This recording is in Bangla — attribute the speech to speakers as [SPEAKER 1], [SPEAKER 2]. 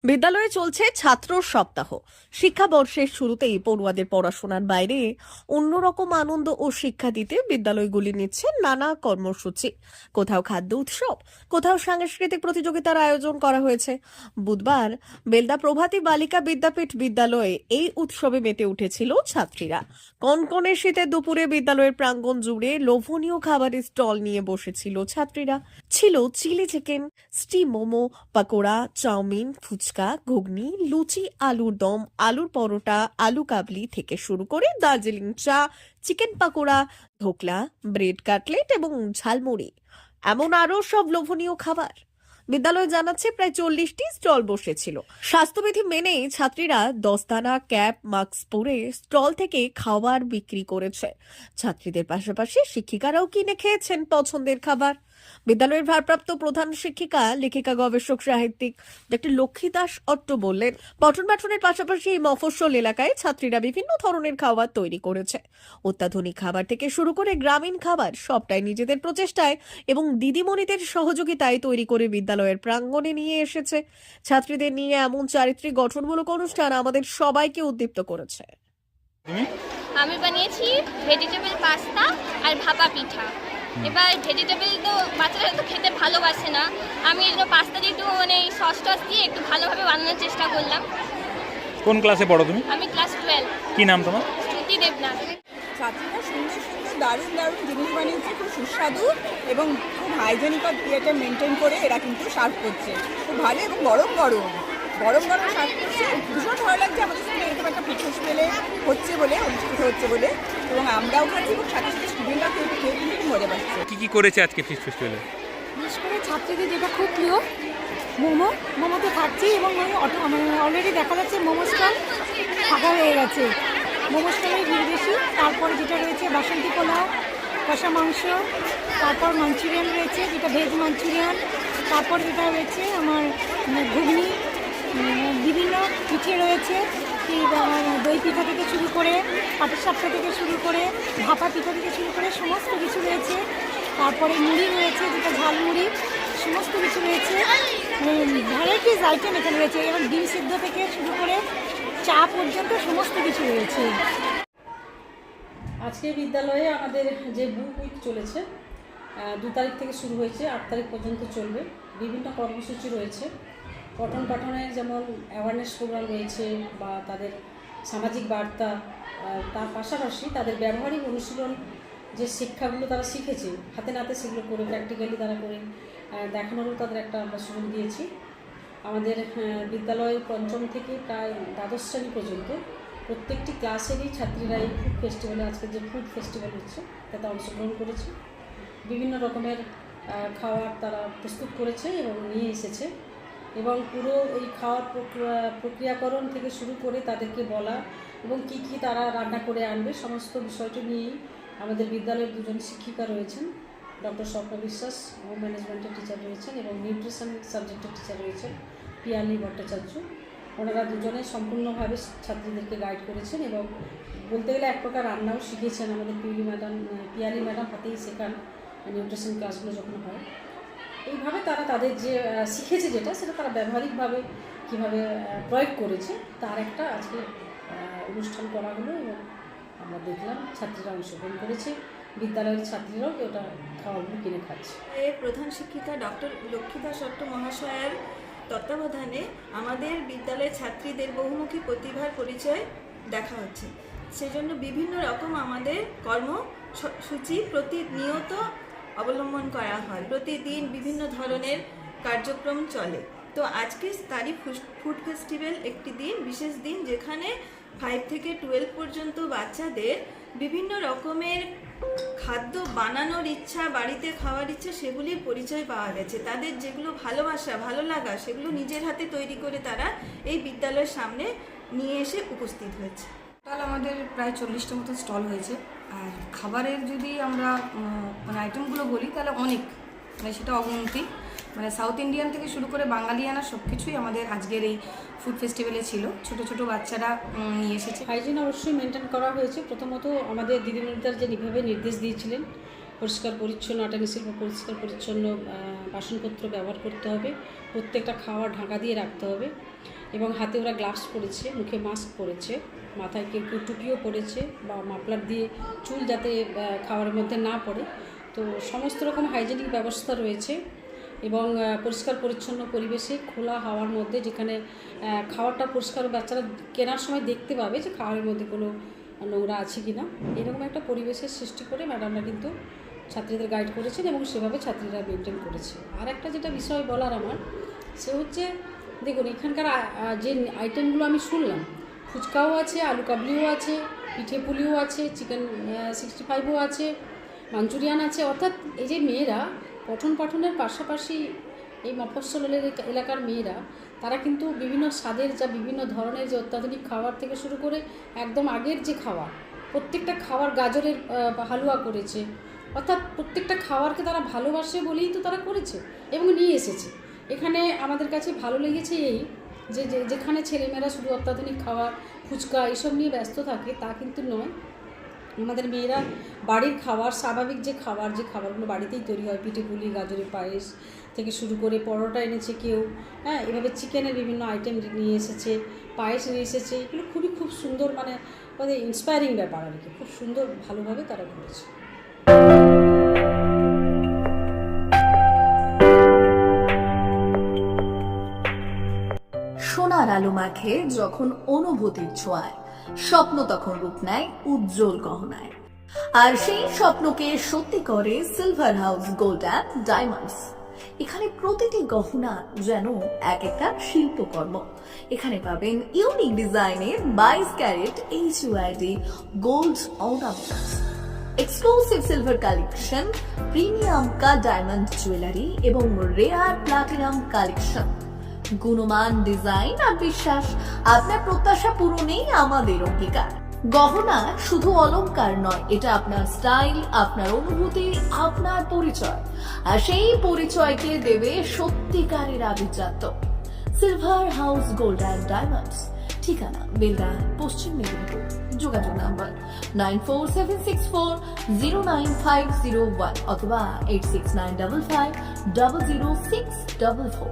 [SPEAKER 1] বিদ্যালয়ে চলছে ছাত্র সপ্তাহ। শিক্ষাবর্ষের শুরুতেই পড়ুয়াদের পড়াশোনার বাইরে অন্যরকম আনন্দ ও শিক্ষা দিতে বিদ্যালয়গুলি নিচ্ছে নানা কর্মসূচি। কোথাও খাদ্য উৎসব, কোথাও সাংস্কৃতিক প্রতিযোগিতার আয়োজন করা হয়েছে। বুধবার বেলদা প্রভাতী বালিকা বিদ্যাপীঠ বিদ্যালয়ে এই উৎসবে মেতে উঠেছিল ছাত্রীরা। কনকনে শীতের দুপুরে বিদ্যালয়ের প্রাঙ্গণ জুড়ে লোভনীয় খাবারের স্টল নিয়ে বসেছিল ছাত্রীরা। ছিল chilli chicken, steam momo, pakora, chowmein, phuchka, ghugni, luchi, আলুর দম, আলুর পরোটা, আলু কাবলি থেকে শুরু করে দার্জিলিং চা, chicken pakora, dhokla, bread cutlet এবং ঝালমুড়ি, এমন আরো সব লোভনীয় খাবার। বিদ্যালয় জানাচ্ছে প্রায় 40টি স্টল বসেছিল। স্বাস্থ্যবিধি মেনেই ছাত্রীরা দস্তানা, ক্যাপ, মাস্ক পরে স্টল থেকে খাবার বিক্রি করেছে। ছাত্রীদের পাশাপাশি শিক্ষিকারাও কিনে খেয়েছেন পছন্দের খাবার। বিদ্যালয়ের ভারপ্রাপ্ত প্রধান শিক্ষিকা, লেখিকা, গবেষক, সাহিত্যিক ডক্টর লক্ষ্মী দাস অট্ট বললেন, পঠন পাঠনের পাশাপাশি এই মফস্বল এলাকায় ছাত্রীরা বিভিন্ন ধরনের খাবার তৈরি করেছে। অত্যাধুনিক খাবার থেকে শুরু করে গ্রামীণ খাবার সবটাই নিজেদের প্রচেষ্টায় এবং দিদিমণিদের সহযোগিতায় তৈরি করে বিদ্যালয়ের প্রাঙ্গণে নিয়ে এসেছে। ছাত্রীদের নিয়ে এমন চারিত্রিক গঠনমূলক অনুষ্ঠান আমাদের সবাইকে উদ্দীপ্ত করেছে।
[SPEAKER 2] আমি বানিয়েছি ভেজিটেবল পাস্তা আর ভাপা পিঠা। এবার ভেজিটেবল তো বাচ্চারা তো খেতে ভালোবাসে না, আমি এই পাস্তা দিয়ে একটু সস টস দিয়ে একটু ভালোভাবে বানানোর চেষ্টা করলাম।
[SPEAKER 3] কোন ক্লাসে পড়ো তুমি?
[SPEAKER 2] আমি ক্লাস 12।
[SPEAKER 3] কি নাম তোমার?
[SPEAKER 2] শ্রুতি দেবনাথ।
[SPEAKER 4] ছাত্রীরা সুন্দর সুন্দর দারুণ দারুণ জিনিস বানিয়েছে, খুব সুস্বাদু এবং খুব হাইজেনিক ইয়েটা মেনটেন করে এরা কিন্তু সার্ভ করছে। খুব ভালো এবং গরম গরম গরম গরম সার্ভ করছে। ভীষণ ভালো লাগছে আমাদের স্কুলে এরকম একটা ফুড ফেস্টিভ্যালে হচ্ছে বলে, অনুষ্ঠিত হচ্ছে বলে, এবং আমরাও খাচ্ছি এবং সাথে সাথে স্টুডেন্টরাও কেউ কিন্তু খুব মজা পাচ্ছে।
[SPEAKER 3] কি করেছে আজকে ফিস্ট ফেস্টিভ্যালে?
[SPEAKER 5] বিশেষ করে ছাত্রীদের যেটা খুব প্রিয় মোমো তো খাচ্ছি, এবং অলরেডি দেখা যাচ্ছে মোমো স্টল ফাঁকা হয়ে গেছে। মোমো স্টলের ভিড় বেশি। তারপরে যেটা রয়েছে বাসন্তী পোলাও, কষা মাংস, তারপর মাঞ্চুরিয়ান রয়েছে যেটা ভেজ মাঞ্চুরিয়ান, তারপর যেটা রয়েছে আমার ঘুগনি, বিভিন্ন পিঠে রয়েছে, দই পিঠা থেকে শুরু করে পাটিসাপটা থেকে শুরু করে ভাপা পিঠা থেকে শুরু করে সমস্ত কিছু রয়েছে। তারপরে মুড়ি রয়েছে যেটা ঝালমুড়ি, সমস্ত কিছু রয়েছে। ভ্যারাইটিস আইটেম এখানে রয়েছে, এবং ডিম সিদ্ধ থেকে শুরু করে চা পর্যন্ত সমস্ত কিছু রয়েছে।
[SPEAKER 6] আজকে বিদ্যালয়ে আমাদের যে বুক উইক চলেছে, 2 তারিখ থেকে শুরু হয়েছে, 8 তারিখ পর্যন্ত চলবে। বিভিন্ন কর্মসূচি রয়েছে। পঠন পাঠনের যেমন অ্যাওয়ারনেস প্রোগ্রাম রয়েছে বা তাদের সামাজিক বার্তা, তার পাশাপাশি তাদের ব্যবহারিক অনুশীলন, যে শিক্ষাগুলো তারা শিখেছে হাতে নাতে সেগুলো করে প্র্যাকটিক্যালি তারা করে দেখানোরও তাদের একটা আমরা সুযোগ দিয়েছি। আমাদের বিদ্যালয়ে 5ম থেকে প্রায় দ্বাদশ শ্রেণী পর্যন্ত প্রত্যেকটি ক্লাসেরই ছাত্রীরা এই ফুড ফেস্টিভ্যালে, আজকে যে ফুড ফেস্টিভ্যাল হচ্ছে তাতে অংশগ্রহণ করেছে। বিভিন্ন রকমের খাবার তারা প্রস্তুত করেছে এবং নিয়ে এসেছে, এবং পুরো এই খাওয়ার প্রক্রিয়াকরণ থেকে শুরু করে তাদেরকে বলা এবং কি কি তারা রান্না করে আনবে সমস্ত বিষয়টি নিয়েই আমাদের বিদ্যালয়ের 2জন শিক্ষিকা রয়েছেন। ডক্টর স্বপ্ন বিশ্বাস হোম ম্যানেজমেন্টের টিচার রয়েছেন এবং নিউট্রিশন সাবজেক্টের টিচার রয়েছেন পিয়ালি ভট্টাচার্য। ওনারা 2জনে সম্পূর্ণভাবে ছাত্রীদেরকে গাইড করেছেন এবং বলতে গেলে এক প্রকার রান্নাও শিখিয়েছেন। আমাদের পিয়ালি ম্যাডাম হাতেই শেখান নিউট্রিশন ক্লাসগুলো যখন হয়। এইভাবে তারা তাদের যে শিখেছে যেটা, সেটা তারা ব্যবহারিকভাবে কীভাবে প্রয়োগ করেছে তার একটা আজকে অনুষ্ঠান করা হলো, এবং আমরা দেখলাম ছাত্রীরা অংশগ্রহণ করেছে। বিদ্যালয়ের ছাত্রীরাও ওটা খাওয়াগুলো কিনে খাচ্ছে।
[SPEAKER 7] এর প্রধান শিক্ষিকা ডক্টর লক্ষ্মী দাস অট্ট মহাশয়ের তত্ত্বাবধানে আমাদের বিদ্যালয়ের ছাত্রীদের বহুমুখী প্রতিভার পরিচয় দেখা হচ্ছে। সেজন্য বিভিন্ন রকম আমাদের কর্মসূচি প্রতিনিয়ত অবলম্বন করা হয়। প্রতিদিন বিভিন্ন ধরনের কার্যক্রম চলে। তো আজকে তারই ফুড ফেস্টিভ্যাল একটি দিন, বিশেষ দিন, যেখানে 5 থেকে 12 পর্যন্ত বাচ্চাদের বিভিন্ন রকমের খাদ্য বানানোর ইচ্ছা, বাড়িতে খাওয়ার ইচ্ছা, সেগুলির পরিচয় পাওয়া গেছে। তাদের যেগুলো ভালোবাসা, ভালো লাগা, সেগুলো নিজের হাতে তৈরি করে তারা এই বিদ্যালয়ের সামনে নিয়ে এসে উপস্থিত হয়েছে।
[SPEAKER 8] টোটাল আমাদের প্রায় 40টা মতো স্টল হয়েছে। আর খাবারের যদি আমরা আইটেমগুলো বলি তাহলে অনেক, সেটা অগুন্তি। সাউথ ইন্ডিয়ান থেকে শুরু করে বাঙালিয়ানা সব কিছুই আমাদের আজকের এই ফুড ফেস্টিভ্যালে ছিল। ছোট ছোট বাচ্চারা নিয়ে এসেছে।
[SPEAKER 6] হাইজিন অবশ্যই মেনটেন করা হয়েছে। প্রথমত আমাদের দিদিমণিদের যে যেভাবে নির্দেশ দিয়েছিলেন পরিষ্কার পরিচ্ছন্ন আটানিসিল বা পরিষ্কার পরিচ্ছন্ন বাসনপত্র ব্যবহার করতে হবে, প্রত্যেকটা খাওয়ার ঢাকা দিয়ে রাখতে হবে এবং হাতে ওরা গ্লাভস পরেছে, মুখে মাস্ক পরেছে, মাথায় কেউ কেউ টুপিও পরেছে বা মাফলার দিয়ে চুল যাতে খাবারের মধ্যে না পড়ে। তো সমস্ত রকম হাইজেনিক ব্যবস্থা রয়েছে এবং পরিষ্কার পরিচ্ছন্ন পরিবেশে খোলা হাওয়ার মধ্যে, যেখানে খাবারটা পরিষ্কার, বাচ্চারা কেনার সময় দেখতে পাবে যে খাবারের মধ্যে কোনো নোংরা আছে কি না, এরকম একটা পরিবেশের সৃষ্টি করে ম্যাডামরা কিন্তু ছাত্রীদের গাইড করেছেন এবং সেভাবে ছাত্রীরা মেনটেন করেছে। আর একটা যেটা বিষয় বলার আমার, সে হচ্ছে দেখুন এখানকার যে আইটেমগুলো আমি শুনলাম, ফুচকাও আছে, আলু কাবলিও আছে, পিঠে পুলিও আছে, চিকেন 65ও আছে, মাঞ্চুরিয়ান আছে। অর্থাৎ এই যে মেয়েরা পঠন পাঠনের পাশাপাশি এই মফস্বল এলাকার মেয়েরা তারা কিন্তু বিভিন্ন স্বাদের যা বিভিন্ন ধরনের যে অত্যাধুনিক খাবার থেকে শুরু করে একদম আগের যে খাবার, প্রত্যেকটা খাবার, গাজরের হালুয়া করেছে। অর্থাৎ প্রত্যেকটা খাবারকে তারা ভালোবাসে বলেই তো তারা করেছে এবং নিয়ে এসেছে। এখানে আমাদের কাছে ভালো লেগেছে এই যে যেখানে ছেলেমেয়েরা শুধু অত্যাধুনিক খাবার, ফুচকা এসব নিয়ে ব্যস্ত থাকে তা কিন্তু নয়। আমাদের মেয়েরা বাড়ির খাবার, স্বাভাবিক যে খাবারগুলো বাড়িতেই তৈরি হয়, পিঠে পুলি, গাজরের পায়েস থেকে শুরু করে পরোটা এনেছে কেউ, হ্যাঁ, এভাবে চিকেনের বিভিন্ন আইটেম নিয়ে এসেছে, পায়েস নিয়ে এসেছে। এগুলো খুব সুন্দর, মানে ওদের ইন্সপায়ারিং ব্যাপার আর কি, খুব সুন্দর ভালোভাবে তারা করেছে।
[SPEAKER 1] সোনার আলো মাখে যখন অনুভূতির ছোঁয়ায়, স্বপ্ন তখন রূপ নেয় উজ্জ্বল গহনায়। আর সেই স্বপ্নকে সত্যি করে silver house gold and diamonds. এখানে প্রতিটি গহনা যেন এক একটা শিল্পকর্ম। এখানে পাবেন ইউনিক ডিজাইনের 22 carat HUID gold ornaments, exclusive silver collection, premium cut diamond jewellery এবং রেয়ার প্লাটিনাম কালেকশন। গুণমান, ডিজাইন আর বিশ্বাস, আপনার প্রত্যাশা পূরণেই আমাদের অঙ্গীকার। গহনা শুধু অলংকার নয়, এটা আপনার স্টাইল, আপনার অনুভূতি, আপনার পরিচয়। আর সেই পরিচয়কে দেবে সত্যিকারের আভিজাত্য। Silver house gold and diamonds, ঠিকানা বেলদা, পশ্চিম মেদিনীপুর। যোগাযোগ নাম্বার 9476409501 অথবা 8695500644।